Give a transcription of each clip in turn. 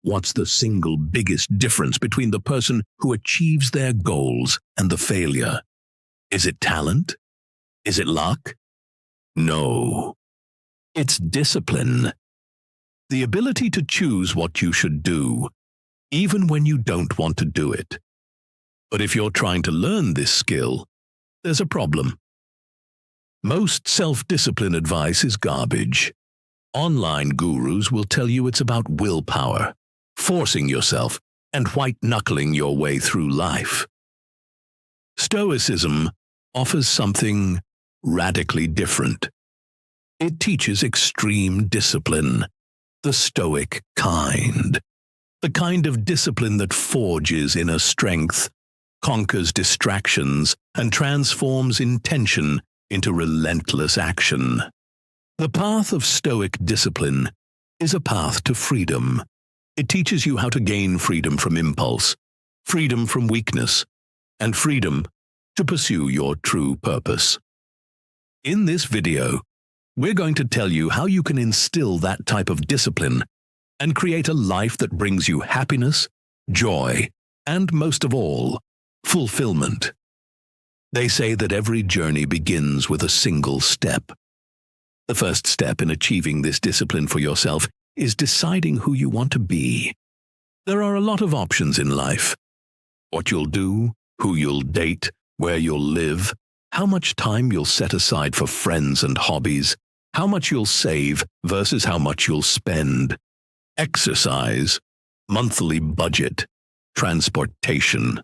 What's the single biggest difference between the person who achieves their goals and the failure? Is it talent? Is it luck? No. It's discipline. The ability to choose what you should do, even when you don't want to do it. But if you're trying to learn this skill, there's a problem. Most self-discipline advice is garbage. Online gurus will tell you it's about willpower, forcing yourself, and white-knuckling your way through life. Stoicism offers something radically different. It teaches extreme discipline, the Stoic kind. The kind of discipline that forges inner strength, conquers distractions, and transforms intention into relentless action. The path of Stoic discipline is a path to freedom. It teaches you how to gain freedom from impulse, freedom from weakness, and freedom to pursue your true purpose. In this video, we're going to tell you how you can instill that type of discipline and create a life that brings you happiness, joy, and most of all, fulfillment. They say that every journey begins with a single step. The first step in achieving this discipline for yourself is deciding who you want to be. There are a lot of options in life. What you'll do, who you'll date, where you'll live, how much time you'll set aside for friends and hobbies, how much you'll save versus how much you'll spend, exercise, monthly budget, transportation.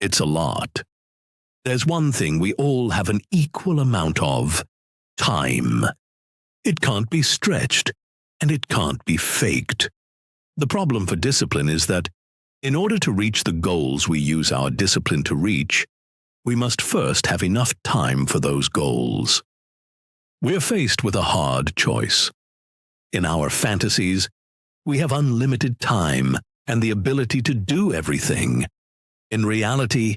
It's a lot. There's one thing we all have an equal amount of: time. It can't be stretched, and it can't be faked. The problem for discipline is that, in order to reach the goals we use our discipline to reach, we must first have enough time for those goals. We're faced with a hard choice. In our fantasies, we have unlimited time and the ability to do everything. In reality,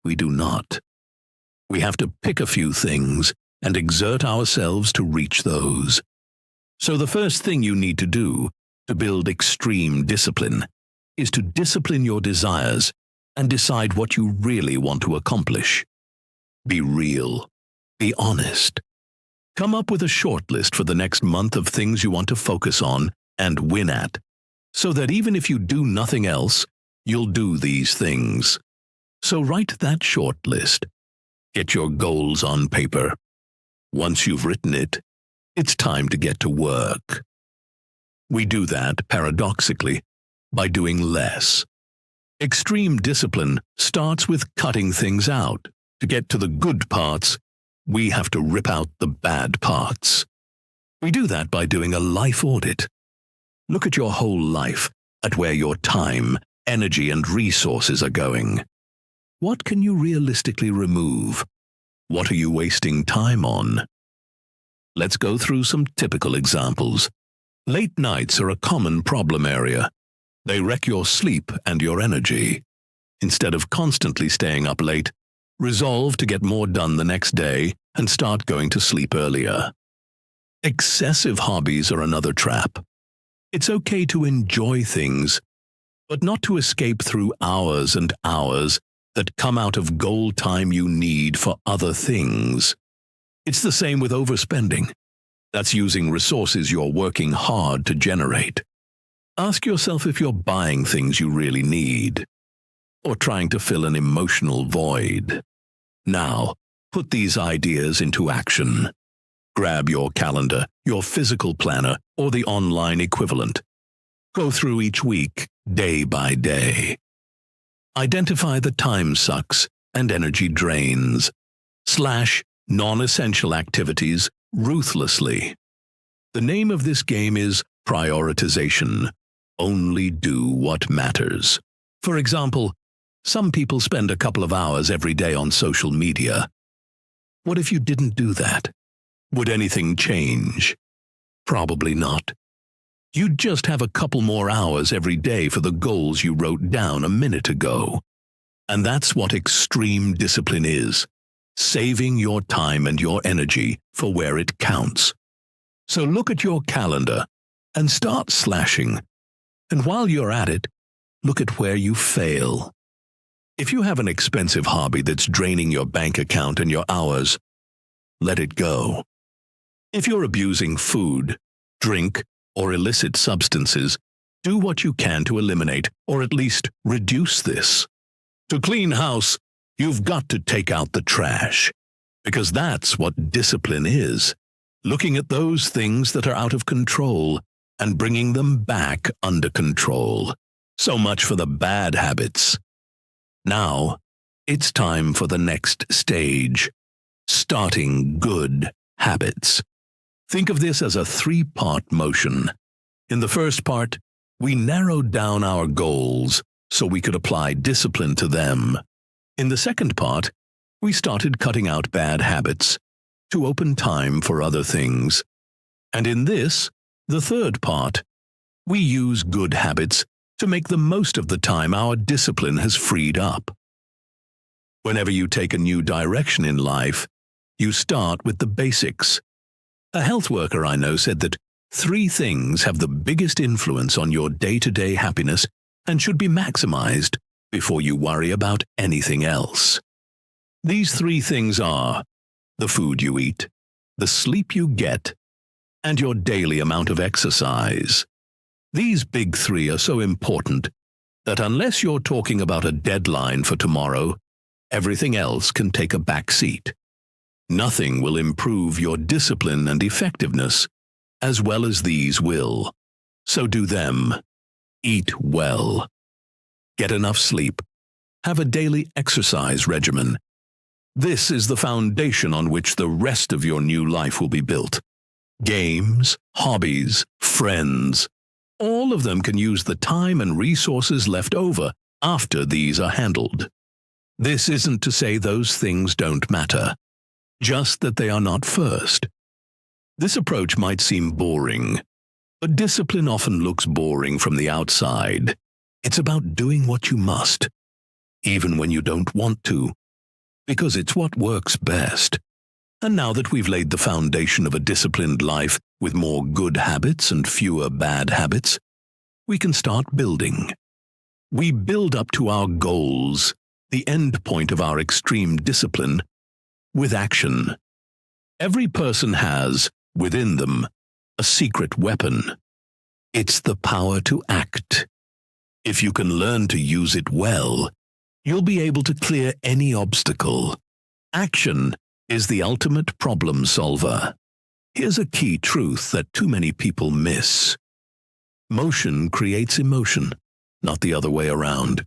we do not. We have to pick a few things and exert ourselves to reach those. So the first thing you need to do to build extreme discipline is to discipline your desires and decide what you really want to accomplish. Be real. Be honest. Come up with a short list for the next month of things you want to focus on and win at, so that even if you do nothing else, you'll do these things. So write that short list. Get your goals on paper. Once you've written it, it's time to get to work. We do that, paradoxically, by doing less. Extreme discipline starts with cutting things out. To get to the good parts, we have to rip out the bad parts. We do that by doing a life audit. Look at your whole life, at where your time, energy, and resources are going. What can you realistically remove? What are you wasting time on? Let's go through some typical examples. Late nights are a common problem area. They wreck your sleep and your energy. Instead of constantly staying up late, resolve to get more done the next day and start going to sleep earlier. Excessive hobbies are another trap. It's okay to enjoy things, but not to escape through hours and hours that come out of goal time you need for other things. It's the same with overspending. That's using resources you're working hard to generate. Ask yourself if you're buying things you really need, or trying to fill an emotional void. Now, put these ideas into action. Grab your calendar, your physical planner, or the online equivalent. Go through each week, day by day. Identify the time sucks and energy drains. Slash non-essential activities ruthlessly. The name of this game is prioritization. Only do what matters. For example, some people spend a couple of hours every day on social media. What if you didn't do that? Would anything change? Probably not. You'd just have a couple more hours every day for the goals you wrote down a minute ago. And that's what extreme discipline is. Saving your time and your energy for where it counts. So look at your calendar and start slashing. And while you're at it, look at where you fail. If you have an expensive hobby that's draining your bank account and your hours, let it go. If you're abusing food, drink, or illicit substances, do what you can to eliminate or at least reduce this. To clean house, you've got to take out the trash, because that's what discipline is, looking at those things that are out of control and bringing them back under control. So much for the bad habits. Now, it's time for the next stage, starting good habits. Think of this as a three-part motion. In the first part, we narrowed down our goals so we could apply discipline to them. In the second part, we started cutting out bad habits to open time for other things. And in this, the third part, we use good habits to make the most of the time our discipline has freed up. Whenever you take a new direction in life, you start with the basics. A health worker I know said that 3 things have the biggest influence on your day-to-day happiness and should be maximized before you worry about anything else. These 3 things are the food you eat, the sleep you get, and your daily amount of exercise. These big 3 are so important that unless you're talking about a deadline for tomorrow, everything else can take a back seat. Nothing will improve your discipline and effectiveness as well as these will. So do them. Eat well. Get enough sleep. Have a daily exercise regimen. This is the foundation on which the rest of your new life will be built. Games, hobbies, friends, all of them can use the time and resources left over after these are handled. This isn't to say those things don't matter, just that they are not first. This approach might seem boring, but discipline often looks boring from the outside. It's about doing what you must, even when you don't want to, because it's what works best. And now that we've laid the foundation of a disciplined life with more good habits and fewer bad habits, we can start building. We build up to our goals, the end point of our extreme discipline, with action. Every person has, within them, a secret weapon. It's the power to act. If you can learn to use it well, you'll be able to clear any obstacle. Action is the ultimate problem solver. Here's a key truth that too many people miss. Motion creates emotion, not the other way around.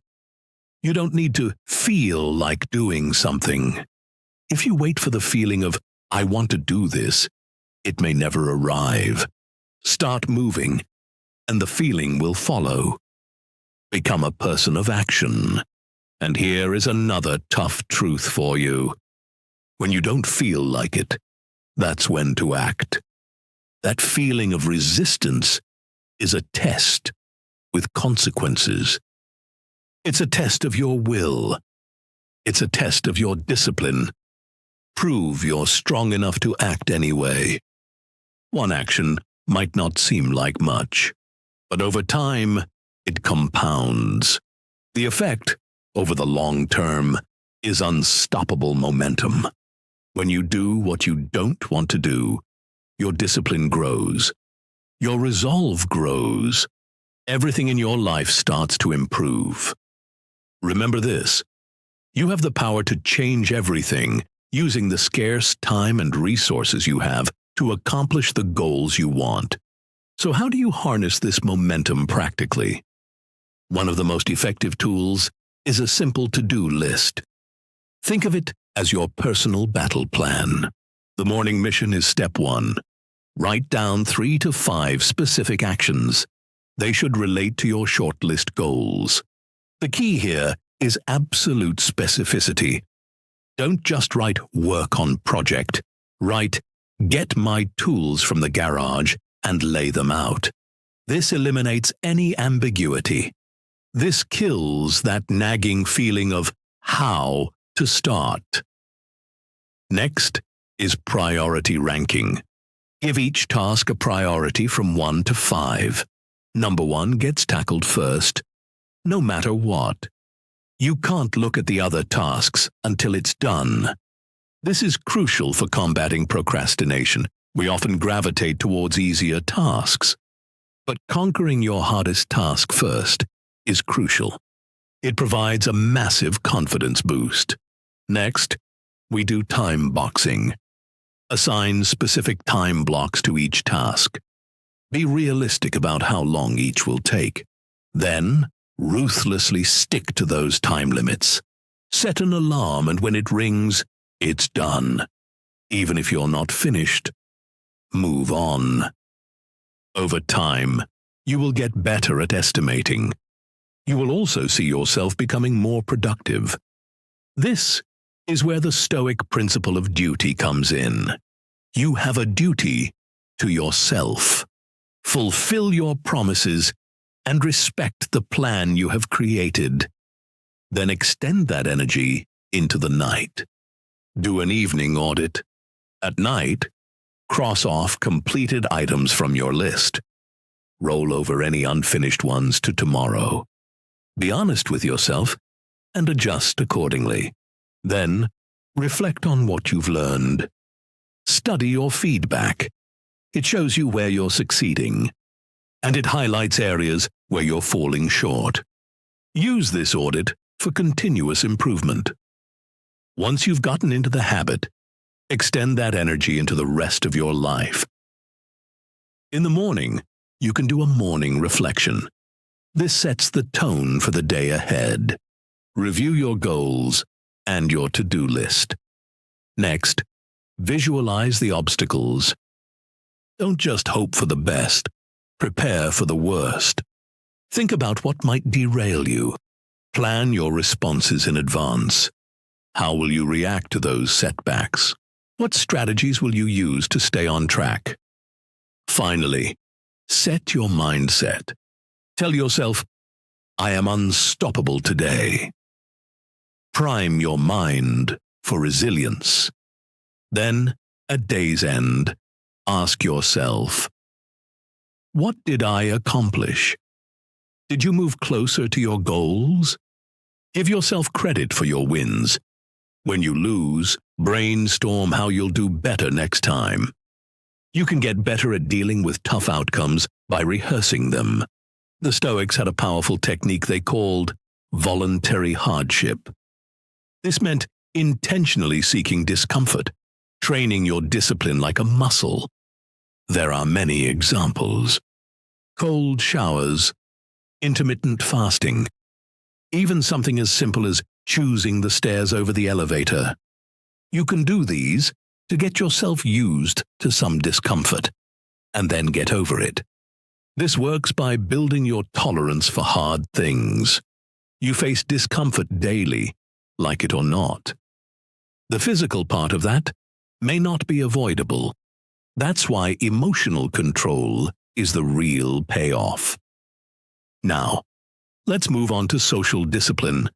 You don't need to feel like doing something. If you wait for the feeling of, I want to do this, it may never arrive. Start moving, and the feeling will follow. Become a person of action. And here is another tough truth for you. When you don't feel like it, that's when to act. That feeling of resistance is a test with consequences. It's a test of your will. It's a test of your discipline. Prove you're strong enough to act anyway. One action might not seem like much, but over time, it compounds. The effect, over the long term, is unstoppable momentum. When you do what you don't want to do, your discipline grows. Your resolve grows. Everything in your life starts to improve. Remember this: you have the power to change everything using the scarce time and resources you have to accomplish the goals you want. So how do you harness this momentum practically? One of the most effective tools is a simple to-do list. Think of it as your personal battle plan. The morning mission is step 1. Write down 3 to 5 specific actions. They should relate to your shortlist goals. The key here is absolute specificity. Don't just write work on project. Write get my tools from the garage and lay them out. This eliminates any ambiguity. This kills that nagging feeling of how to start. Next is priority ranking. Give each task a priority from 1 to 5. Number 1 gets tackled first, no matter what. You can't look at the other tasks until it's done. This is crucial for combating procrastination. We often gravitate towards easier tasks. But conquering your hardest task first is crucial. It provides a massive confidence boost. Next, we do time boxing. Assign specific time blocks to each task. Be realistic about how long each will take. Then, ruthlessly stick to those time limits. Set an alarm, and when it rings, it's done. Even if you're not finished, move on. Over time, you will get better at estimating. You will also see yourself becoming more productive. This is where the Stoic principle of duty comes in. You have a duty to yourself. Fulfill your promises and respect the plan you have created. Then extend that energy into the night. Do an evening audit. At night, cross off completed items from your list. Roll over any unfinished ones to tomorrow. Be honest with yourself and adjust accordingly. Then, reflect on what you've learned. Study your feedback. It shows you where you're succeeding, and it highlights areas where you're falling short. Use this audit for continuous improvement. Once you've gotten into the habit, extend that energy into the rest of your life. In the morning, you can do a morning reflection. This sets the tone for the day ahead. Review your goals and your to-do list. Next, visualize the obstacles. Don't just hope for the best. Prepare for the worst. Think about what might derail you. Plan your responses in advance. How will you react to those setbacks? What strategies will you use to stay on track? Finally, set your mindset. Tell yourself, I am unstoppable today. Prime your mind for resilience. Then, at day's end, ask yourself, what did I accomplish? Did you move closer to your goals? Give yourself credit for your wins. When you lose, brainstorm how you'll do better next time. You can get better at dealing with tough outcomes by rehearsing them. The Stoics had a powerful technique they called voluntary hardship. This meant intentionally seeking discomfort, training your discipline like a muscle. There are many examples. Cold showers, intermittent fasting, even something as simple as choosing the stairs over the elevator. You can do these to get yourself used to some discomfort, and then get over it. This works by building your tolerance for hard things. You face discomfort daily, like it or not. The physical part of that may not be avoidable. That's why emotional control is the real payoff. Now, let's move on to social discipline.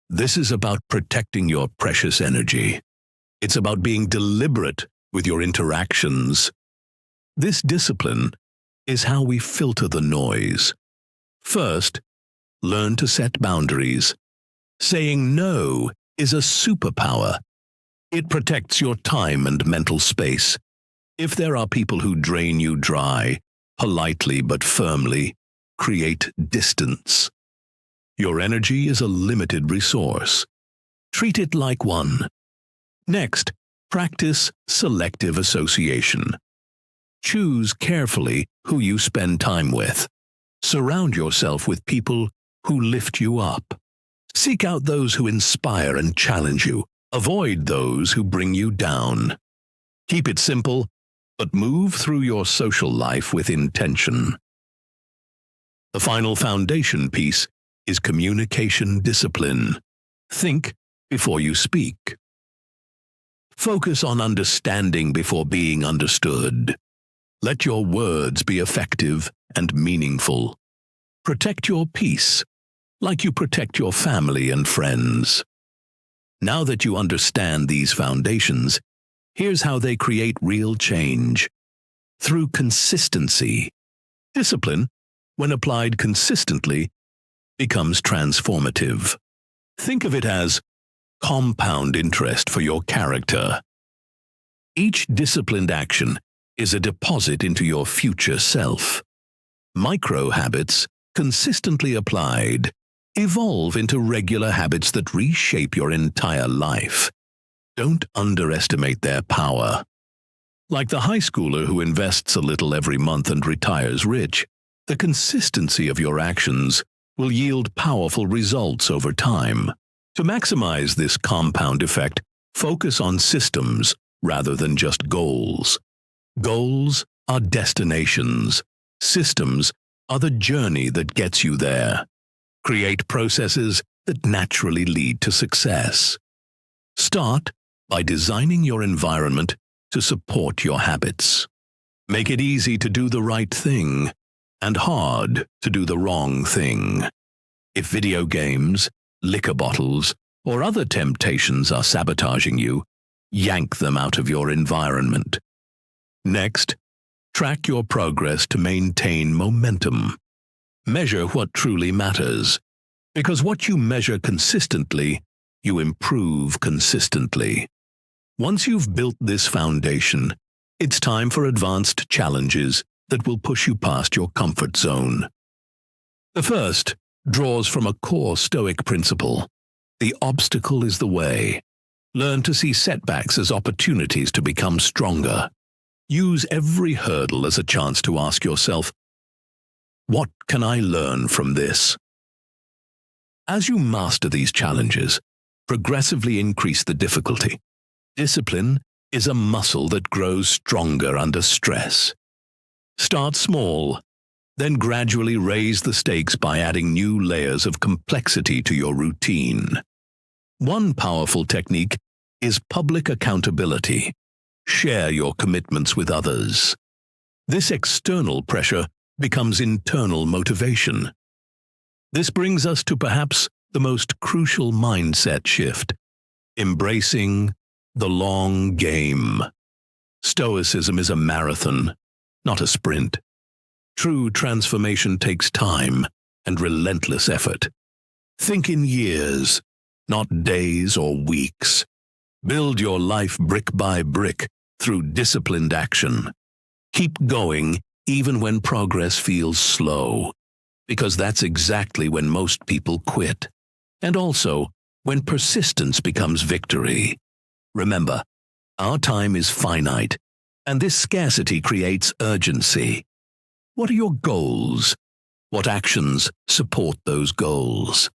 This is about protecting your precious energy. It's about being deliberate with your interactions. This discipline is how we filter the noise. First, learn to set boundaries. Saying no is a superpower. It protects your time and mental space. If there are people who drain you dry, politely but firmly, create distance. Your energy is a limited resource. Treat it like one. Next, practice selective association. Choose carefully who you spend time with. Surround yourself with people who lift you up. Seek out those who inspire and challenge you. Avoid those who bring you down. Keep it simple, but move through your social life with intention. The final foundation piece is communication discipline. Think before you speak. Focus on understanding before being understood. Let your words be effective and meaningful. Protect your peace, like you protect your family and friends. Now that you understand these foundations, here's how they create real change. Through consistency. Discipline when applied consistently, becomes transformative. Think of it as compound interest for your character. Each disciplined action is a deposit into your future self. Micro habits, consistently applied, evolve into regular habits that reshape your entire life. Don't underestimate their power. Like the high schooler who invests a little every month and retires rich, the consistency of your actions will yield powerful results over time. To maximize this compound effect, focus on systems rather than just goals. Goals are destinations. Systems are the journey that gets you there. Create processes that naturally lead to success. Start by designing your environment to support your habits. Make it easy to do the right thing and hard to do the wrong thing. If video games, liquor bottles, or other temptations are sabotaging you, yank them out of your environment. Next, track your progress to maintain momentum. Measure what truly matters, because what you measure consistently, you improve consistently. Once you've built this foundation, it's time for advanced challenges that will push you past your comfort zone. The first draws from a core Stoic principle: the obstacle is the way. Learn to see setbacks as opportunities to become stronger. Use every hurdle as a chance to ask yourself, what can I learn from this? As you master these challenges, progressively increase the difficulty. Discipline is a muscle that grows stronger under stress. Start small, then gradually raise the stakes by adding new layers of complexity to your routine. One powerful technique is public accountability. Share your commitments with others. This external pressure becomes internal motivation. This brings us to perhaps the most crucial mindset shift: embracing the long game. Stoicism is a marathon, not a sprint. True transformation takes time and relentless effort. Think in years, not days or weeks. Build your life brick by brick through disciplined action. Keep going even when progress feels slow, because that's exactly when most people quit, and also when persistence becomes victory. Remember, our time is finite, and this scarcity creates urgency. What are your goals? What actions support those goals?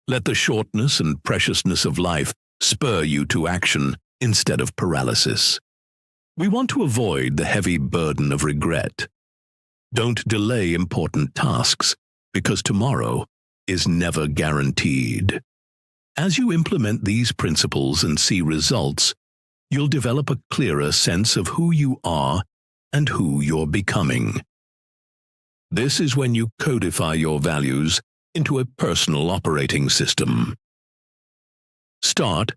Let the shortness and preciousness of life spur you to action instead of paralysis. We want to avoid the heavy burden of regret. Don't delay important tasks, because tomorrow is never guaranteed. As you implement these principles and see results, you'll develop a clearer sense of who you are and who you're becoming. This is when you codify your values into a personal operating system. Start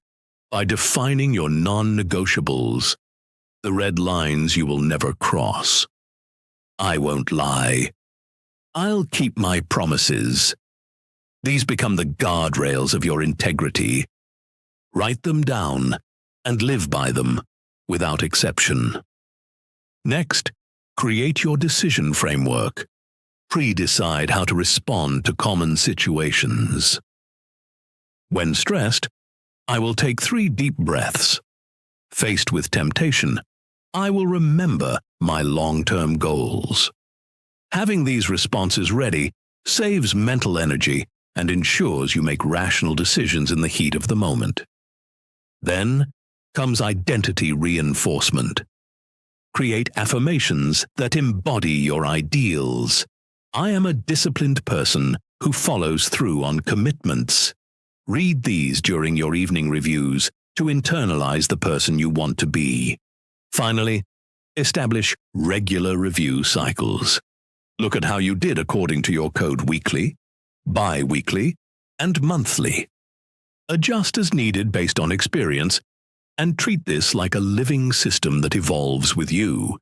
by defining your non-negotiables, the red lines you will never cross. I won't lie. I'll keep my promises. These become the guardrails of your integrity. Write them down and live by them without exception. Next, create your decision framework. Pre-decide how to respond to common situations. When stressed, I will take 3 deep breaths. Faced with temptation, I will remember my long-term goals. Having these responses ready saves mental energy and ensures you make rational decisions in the heat of the moment. Then comes identity reinforcement. Create affirmations that embody your ideals. I am a disciplined person who follows through on commitments. Read these during your evening reviews to internalize the person you want to be. Finally, establish regular review cycles. Look at how you did according to your code weekly, bi-weekly, and monthly. Adjust as needed based on experience, and treat this like a living system that evolves with you.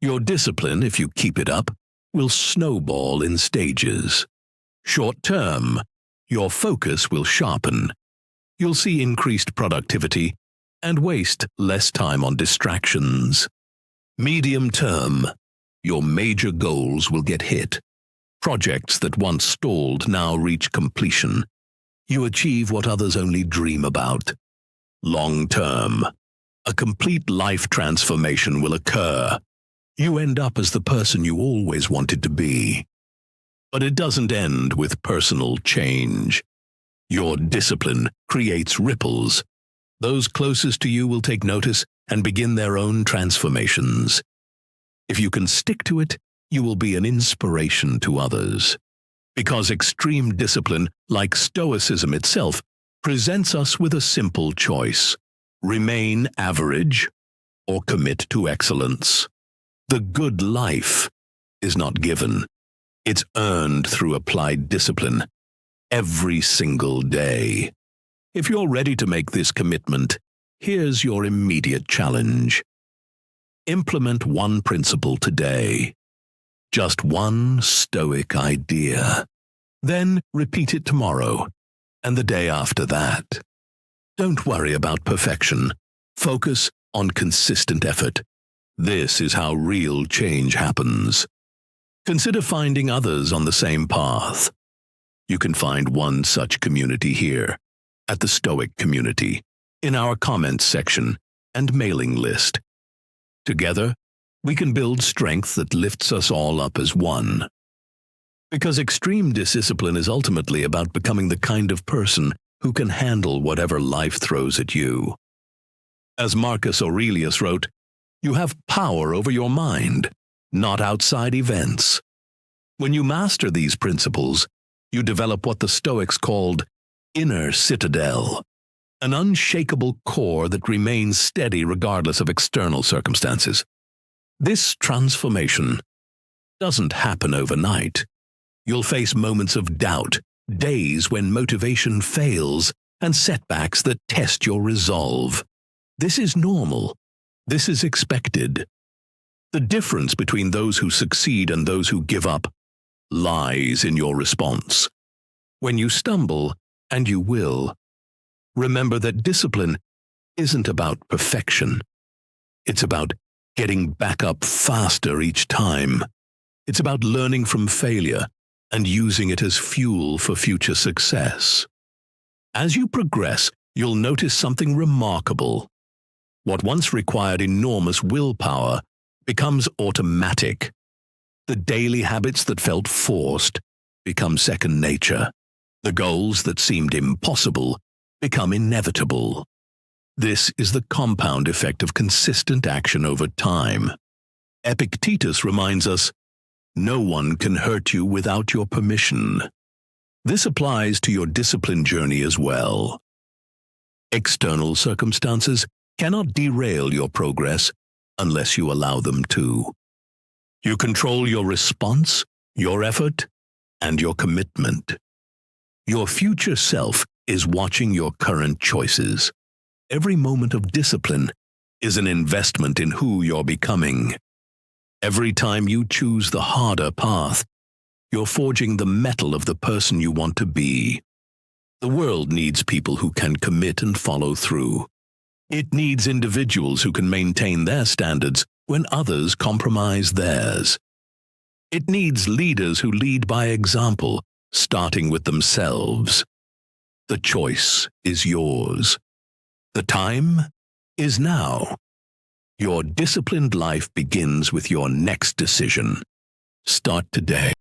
Your discipline, if you keep it up, will snowball in stages. Short term, your focus will sharpen. You'll see increased productivity and waste less time on distractions. Medium term, your major goals will get hit. Projects that once stalled now reach completion. You achieve what others only dream about. Long term, a complete life transformation will occur. You end up as the person you always wanted to be. But it doesn't end with personal change. Your discipline creates ripples. Those closest to you will take notice and begin their own transformations. If you can stick to it, you will be an inspiration to others. Because extreme discipline, like Stoicism itself, presents us with a simple choice: remain average or commit to excellence. The good life is not given. It's earned through applied discipline, every single day. If you're ready to make this commitment, here's your immediate challenge. Implement one principle today. Just one Stoic idea. Then repeat it tomorrow, and the day after that. Don't worry about perfection. Focus on consistent effort. This is how real change happens. Consider finding others on the same path. You can find one such community here, at the Stoic community, in our comments section and mailing list. Together, we can build strength that lifts us all up as one. Because extreme discipline is ultimately about becoming the kind of person who can handle whatever life throws at you. As Marcus Aurelius wrote, you have power over your mind, not outside events. When you master these principles, you develop what the Stoics called inner citadel, an unshakable core that remains steady regardless of external circumstances. This transformation doesn't happen overnight. You'll face moments of doubt, days when motivation fails, and setbacks that test your resolve. This is normal. This is expected. The difference between those who succeed and those who give up lies in your response. When you stumble, and you will, remember that discipline isn't about perfection. It's about getting back up faster each time. It's about learning from failure and using it as fuel for future success. As you progress, you'll notice something remarkable. What once required enormous willpower becomes automatic. The daily habits that felt forced become second nature. The goals that seemed impossible become inevitable. This is the compound effect of consistent action over time. Epictetus reminds us, no one can hurt you without your permission. This applies to your discipline journey as well. External circumstances cannot derail your progress unless you allow them to. You control your response, your effort, and your commitment. Your future self is watching your current choices. Every moment of discipline is an investment in who you're becoming. Every time you choose the harder path, you're forging the metal of the person you want to be. The world needs people who can commit and follow through. It needs individuals who can maintain their standards when others compromise theirs. It needs leaders who lead by example, starting with themselves. The choice is yours. The time is now. Your disciplined life begins with your next decision. Start today.